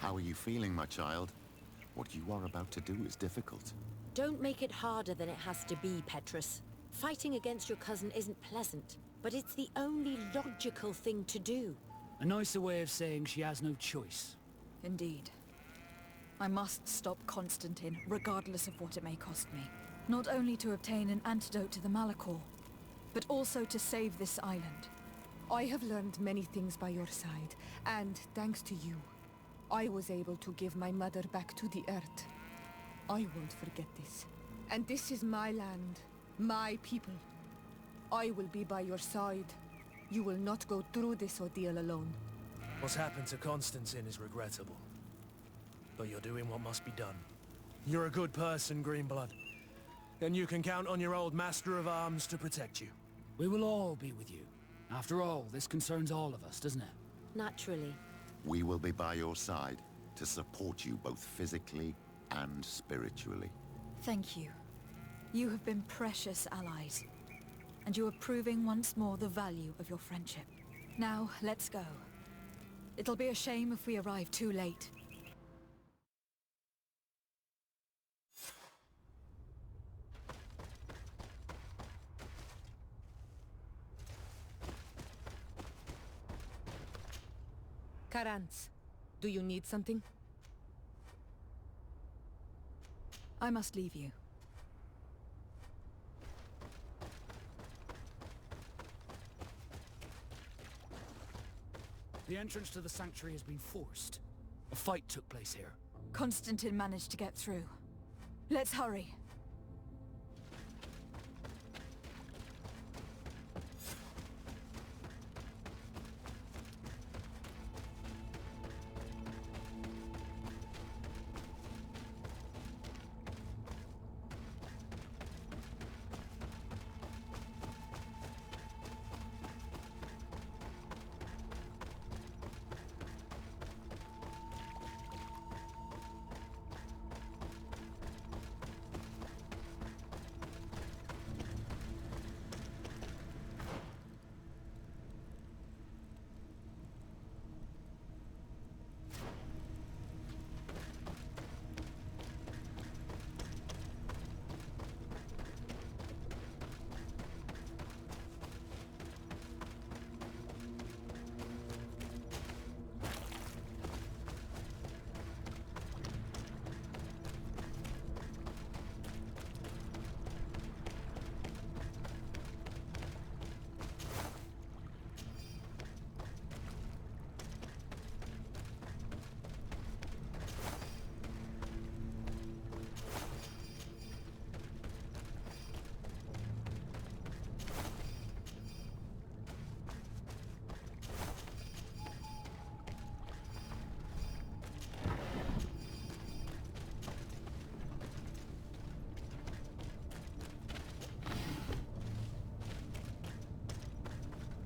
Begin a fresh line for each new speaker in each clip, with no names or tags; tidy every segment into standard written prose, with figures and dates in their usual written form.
How are you feeling, my child? What you are about to do is difficult.
Don't make it harder than it has to be, Petrus. Fighting against your cousin isn't pleasant, but it's the only logical thing to do.
A nicer way of saying she has no choice.
Indeed. I must stop Constantine, regardless of what it may cost me. Not only to obtain an antidote to the Malachor, but also to save this island.
I have learned many things by your side, and thanks to you, I was able to give my mother back to the earth. I won't forget this. And this is my land, my people. I will be by your side. You will not go through this ordeal alone.
What's happened to Constantine is regrettable. But you're doing what must be done. You're a good person, Greenblood. And you can count on your old master of arms to protect you.
We will all be with you. After all, this concerns all of us, doesn't it?
Naturally.
We will be by your side to support you both physically and spiritually.
Thank you. You have been precious allies. And you are proving once more the value of your friendship. Now, let's go. It'll be a shame if we arrive too late.
Karantz, do you need something?
I must leave you.
The entrance to the sanctuary has been forced. A fight took place here.
Constantine managed to get through. Let's hurry.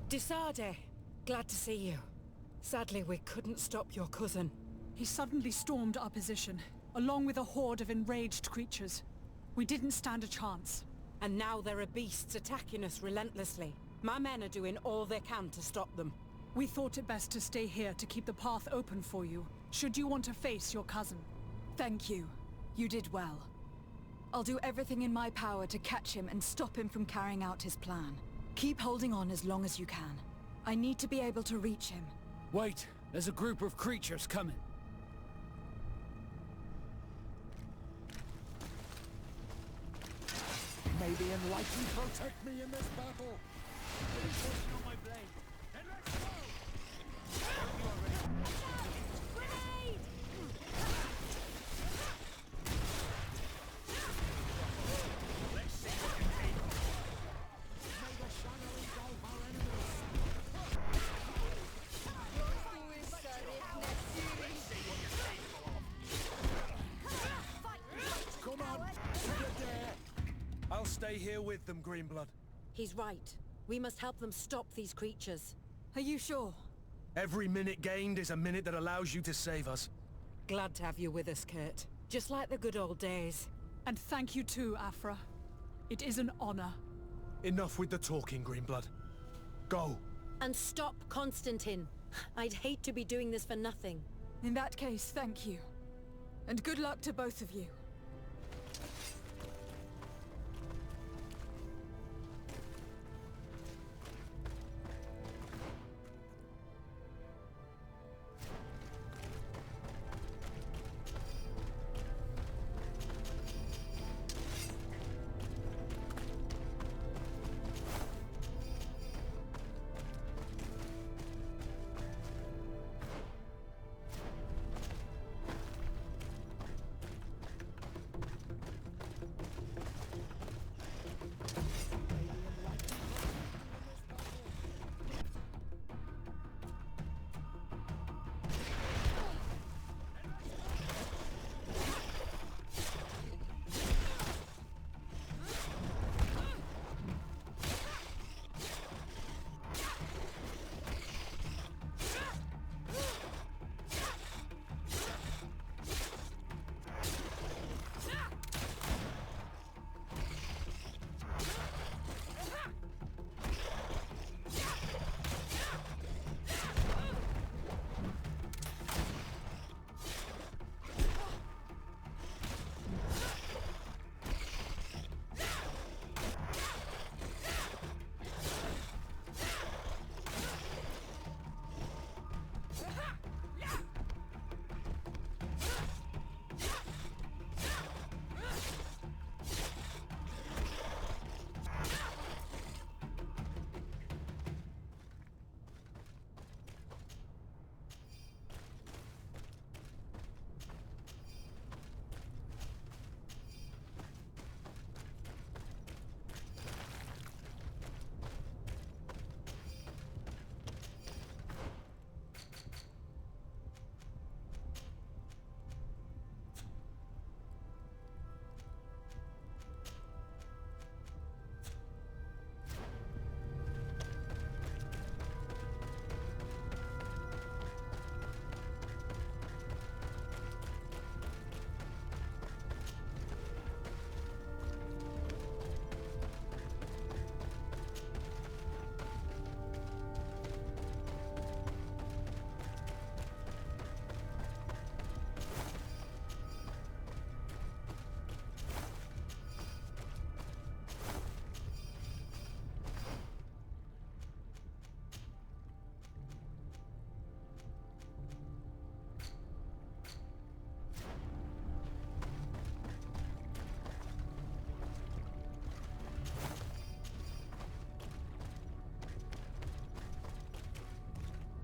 Disade, glad to see you. Sadly, we couldn't stop your cousin.
He suddenly stormed our position, along with a horde of enraged creatures. We didn't stand a chance.
And now there are beasts attacking us relentlessly. My men are doing all they can to stop them.
We thought it best to stay here to keep the path open for you, should you want to face your cousin.
Thank you. You did well. I'll do everything in my power to catch him and stop him from carrying out his plan. Keep holding on as long as you can. I need to be able to reach him.
Wait, there's a group of creatures coming.
May the enlightened protect me in this battle!
On my blade. Then let's go!
Grenade!
Let's see what you can do.
May the shadow engulf our enemies! Come on! Get there!
I'll stay here with them, Greenblood.
He's right. We must help them stop these creatures.
Are you sure?
Every minute gained is a minute that allows you to save us.
Glad to have you with us, Kurt. Just like the good old days.
And thank you too, Afra. It is an honor.
Enough with the talking, Greenblood. Go!
And stop Constantine. I'd hate to be doing this for nothing.
In that case, thank you. And good luck to both of you.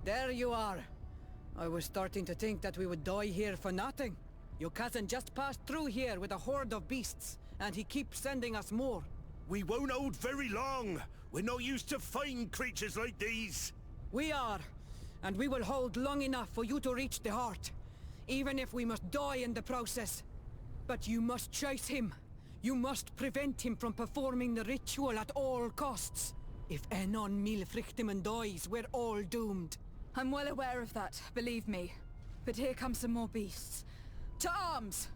There you are. I was starting to think that we would die here for nothing. Your cousin just passed through here with a horde of beasts, and he keeps sending us more.
We won't hold very long. We're not used to fighting creatures like these.
We are, and we will hold long enough for you to reach the heart, even if we must die in the process. But you must chase him. You must prevent him from performing the ritual at all costs. If Enon Milfrichtiman dies, we're all doomed.
I'm well aware of that, believe me. But here come some more beasts. To arms!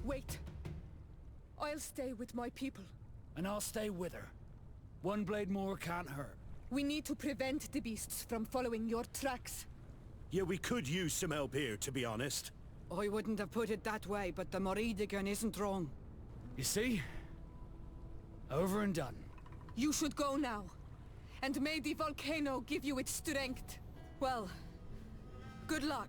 Wait. I'll stay with my people.
And I'll stay with her. One blade more can't hurt.
We need to prevent the beasts from following your tracks.
Yeah, we could use some help here, to be honest.
I wouldn't have put it that way, but the Moridigan isn't wrong.
You see? Over and done.
You should go now. And may the volcano give you its strength.
Well, good luck.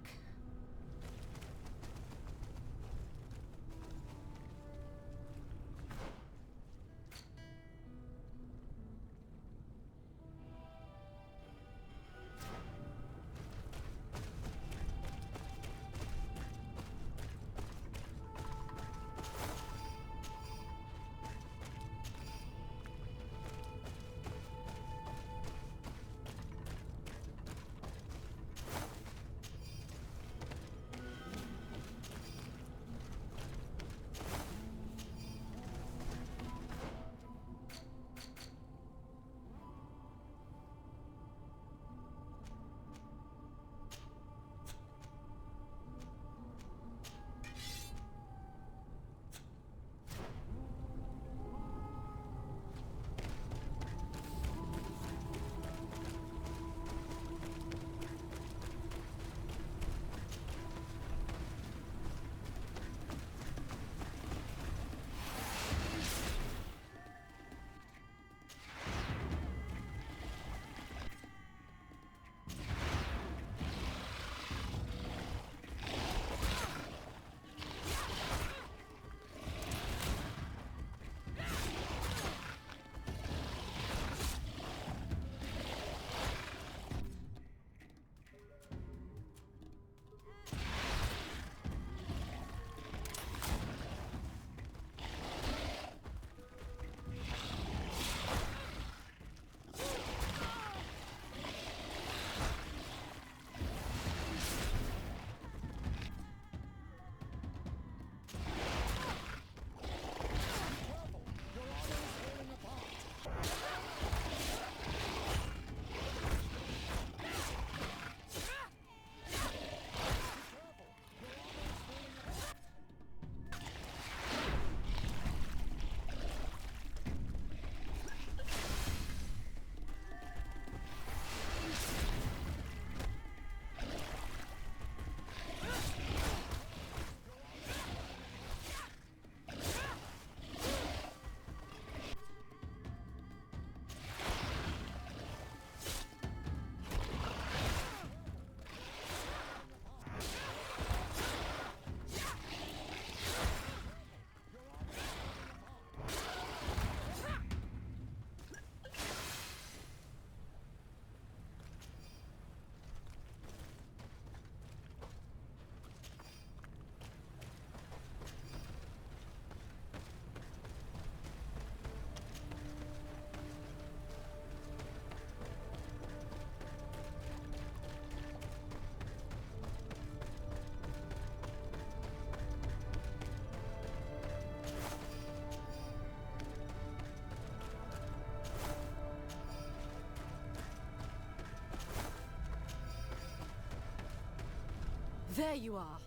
There you are.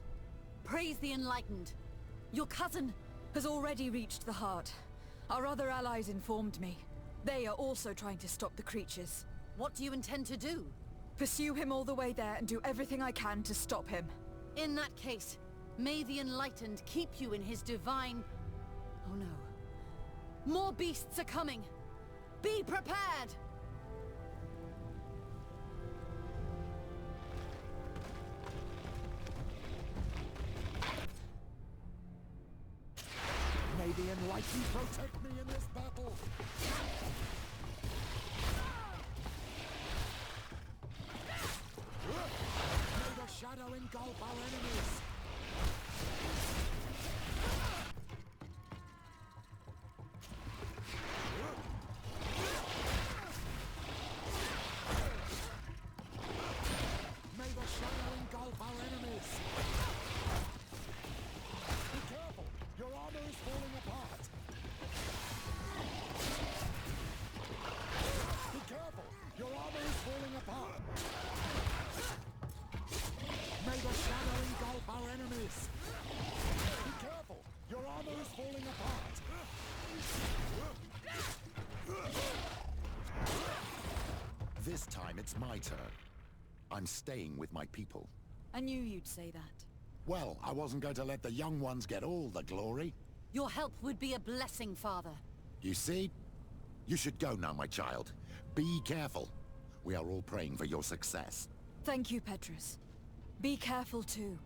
Praise the Enlightened. Your cousin has already reached the heart. Our other allies informed me. They are also trying to stop the creatures. What do you intend to do? Pursue him all the way there and do everything I can to stop him. In that case, may the Enlightened keep you in his divine... Oh no. More beasts are coming! Be prepared!
May the Enlightened protect me in this battle! May the shadow engulf our enemies! May the shadow engulf our enemies! Be careful! Your armor is falling apart! Be careful! Your armor is falling apart! May the shadow engulf our enemies! Be careful! Your armor is falling apart!
This time it's my turn. I'm staying with my people.
I knew you'd say that.
Well, I wasn't going to let the young ones get all the glory.
Your help would be a blessing, Father.
You see? You should go now, my child. Be careful. We are all praying for your success.
Thank you, Petrus. Be careful too.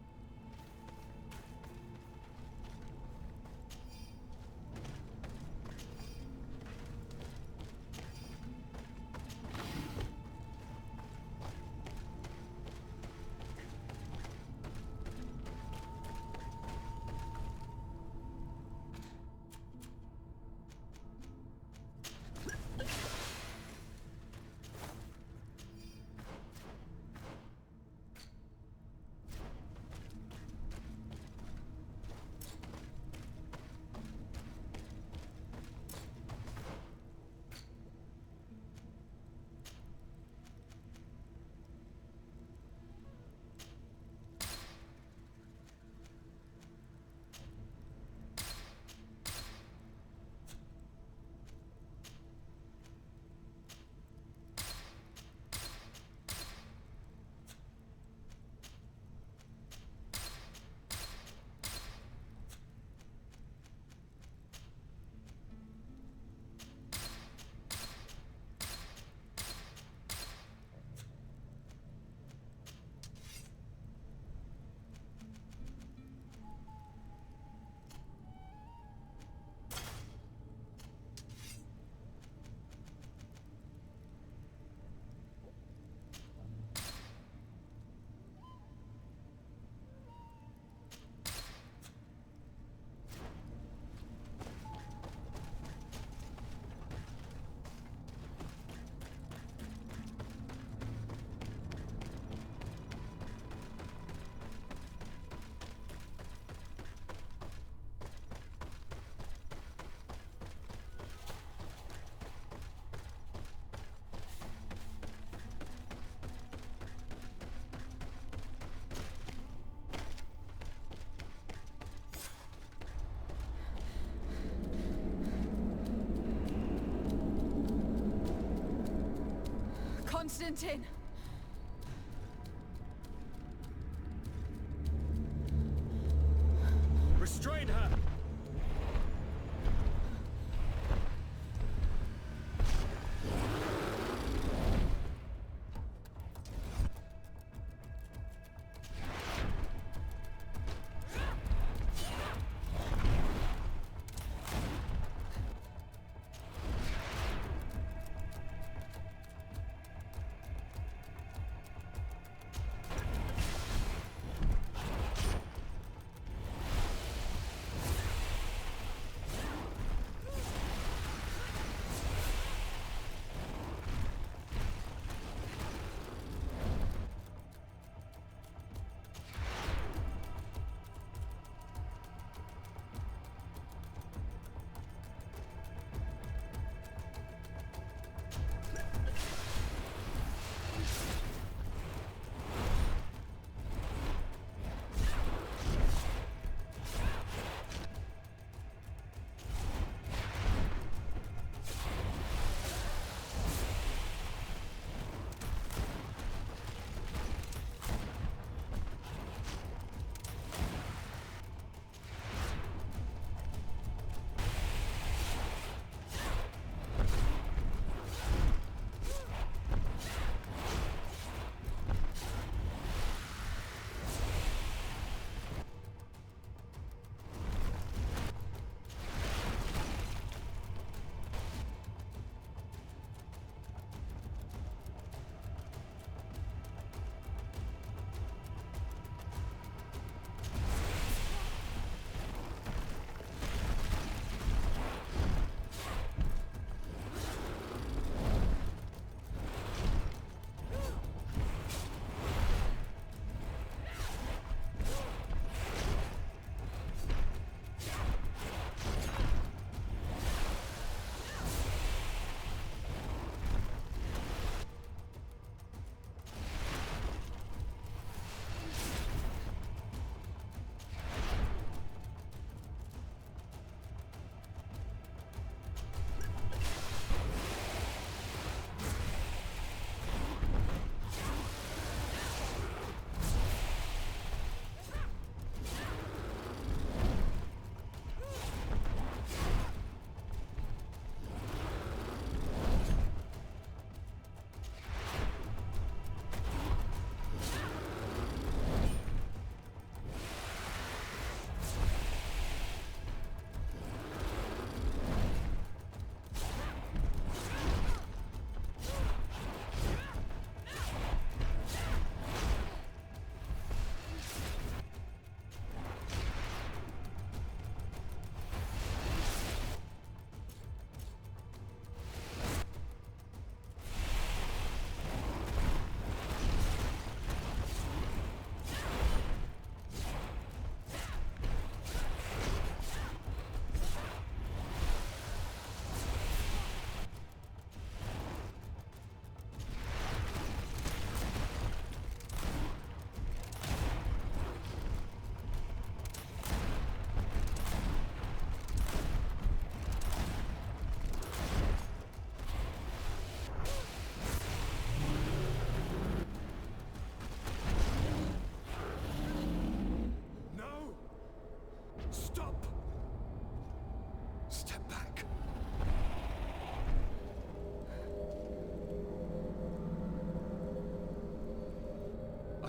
Constantine!
Restrain her!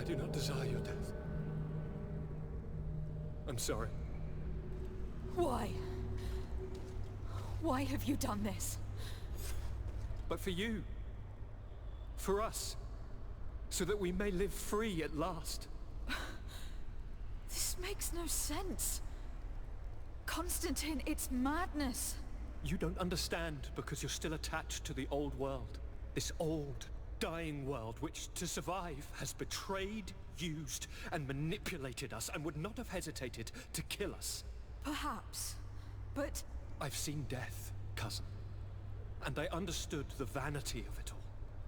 do not desire your death. I'm sorry.
Why? Why have you done this?
But for you. For us. So that we may live free at last.
This makes no sense. Constantine, it's madness.
You don't understand because you're still attached to the old world. This old, dying world which, to survive, has betrayed, used, and manipulated us and would not have hesitated to kill us.
Perhaps, but...
I've seen death, cousin. And I understood the vanity of it all.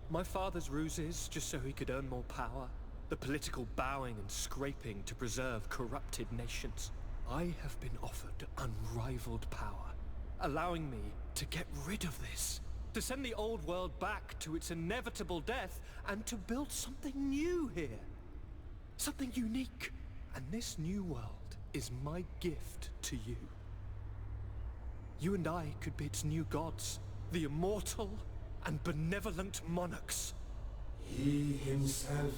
My father's ruses just so he could earn more power. The political bowing and scraping to preserve corrupted nations. I have been offered unrivaled power, allowing me to get rid of this. To send the old world back to its inevitable death and to build something new here. Something unique. And this new world is my gift to you. You and I could be its new gods, the immortal and benevolent monarchs.
He himself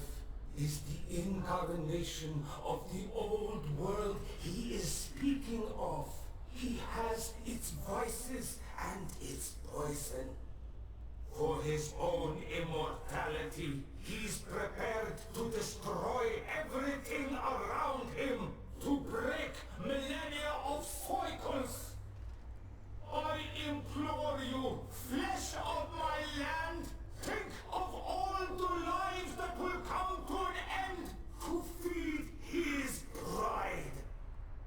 is the incarnation of the old world he is speaking of. He has its vices and its poison. For his own immortality, he's prepared to destroy everything around him, to break millennia of cycles. I implore you, flesh of my land, think of all the lives that will come to an end to feed his pride.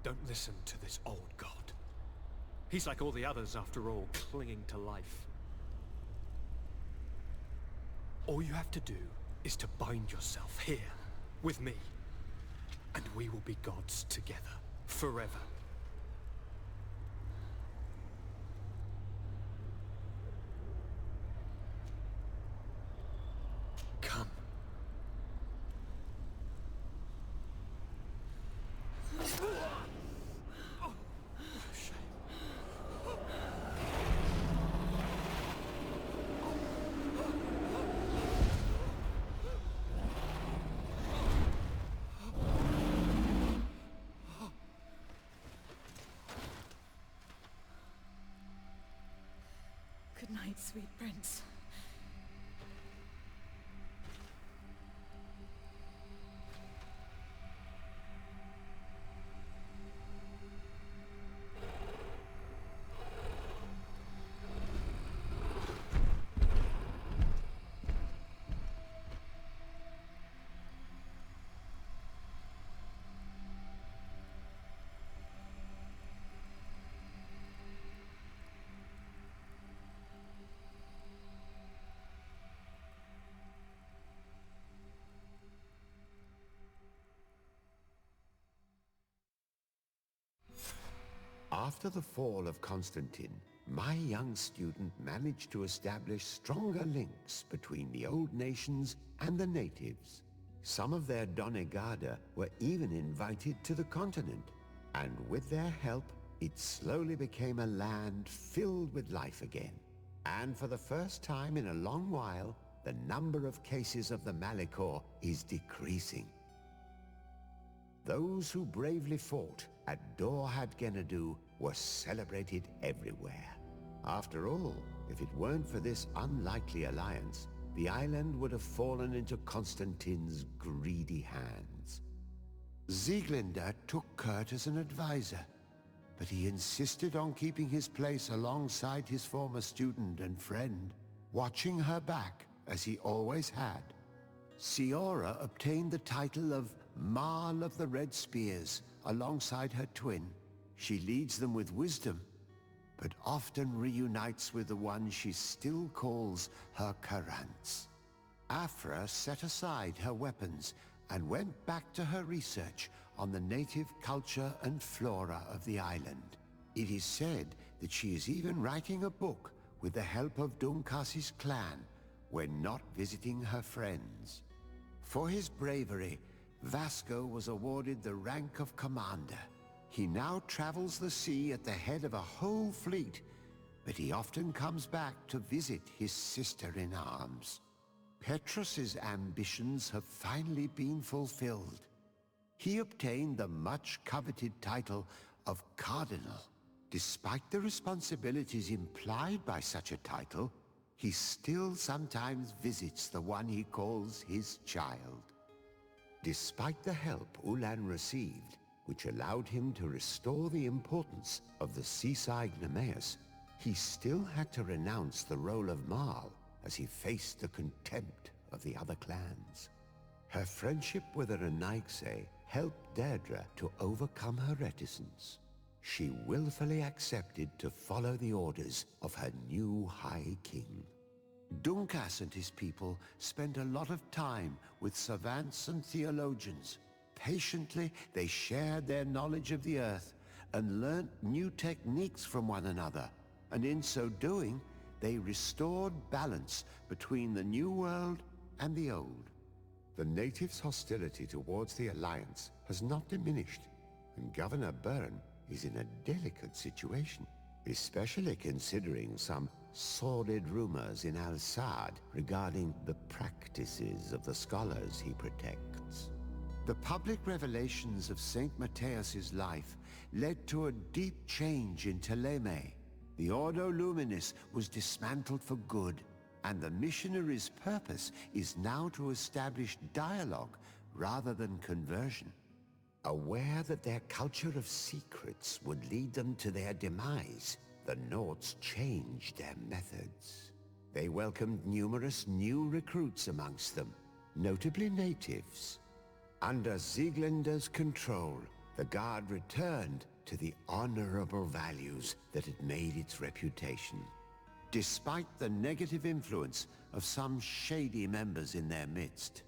Don't listen to this old god. He's like all the others after all, clinging to life. All you have to do is to bind yourself here, with me. And we will be gods together, forever. Come.
Good night, sweet prince.
After the fall of Constantine, my young student managed to establish stronger links between the old nations and the natives. Some of their Donegada were even invited to the continent, and with their help, it slowly became a land filled with life again. And for the first time in a long while, the number of cases of the Malichor is decreasing. Those who bravely fought at Dorhad Genadu were celebrated everywhere. After all, if it weren't for this unlikely alliance, the island would have fallen into Constantine's greedy hands. Sieglinde took Kurt as an advisor, but he insisted on keeping his place alongside his former student and friend, watching her back as he always had. Siora obtained the title of Marl of the Red Spears alongside her twin. She leads them with wisdom, but often reunites with the one she still calls her Karants. Afra set aside her weapons and went back to her research on the native culture and flora of the island. It is said that she is even writing a book with the help of Dunkasi's clan when not visiting her friends. For his bravery, Vasco was awarded the rank of commander. He now travels the sea at the head of a whole fleet, but he often comes back to visit his sister-in-arms. Petrus's ambitions have finally been fulfilled. He obtained the much-coveted title of Cardinal. Despite the responsibilities implied by such a title, he still sometimes visits the one he calls his child. Despite the help Ulan received, which allowed him to restore the importance of the seaside Nemeus, he still had to renounce the role of Marl as he faced the contempt of the other clans. Her friendship with Renaigse helped Deirdre to overcome her reticence. She willfully accepted to follow the orders of her new High King. Dunkas and his people spent a lot of time with savants and theologians. Patiently, they shared their knowledge of the Earth and learnt new techniques from one another, and in so doing, they restored balance between the New World and the Old. The natives' hostility towards the Alliance has not diminished, and Governor Byrne is in a delicate situation, especially considering some sordid rumors in Al-Saad regarding the practices of the scholars he protects. The public revelations of Saint Matthias's life led to a deep change in Teleme. The Ordo Luminis was dismantled for good, and the missionaries' purpose is now to establish dialogue rather than conversion. Aware that their culture of secrets would lead them to their demise, the Nords changed their methods. They welcomed numerous new recruits amongst them, notably natives. Under Sieglinder's control, the Guard returned to the honorable values that had made its reputation. Despite the negative influence of some shady members in their midst,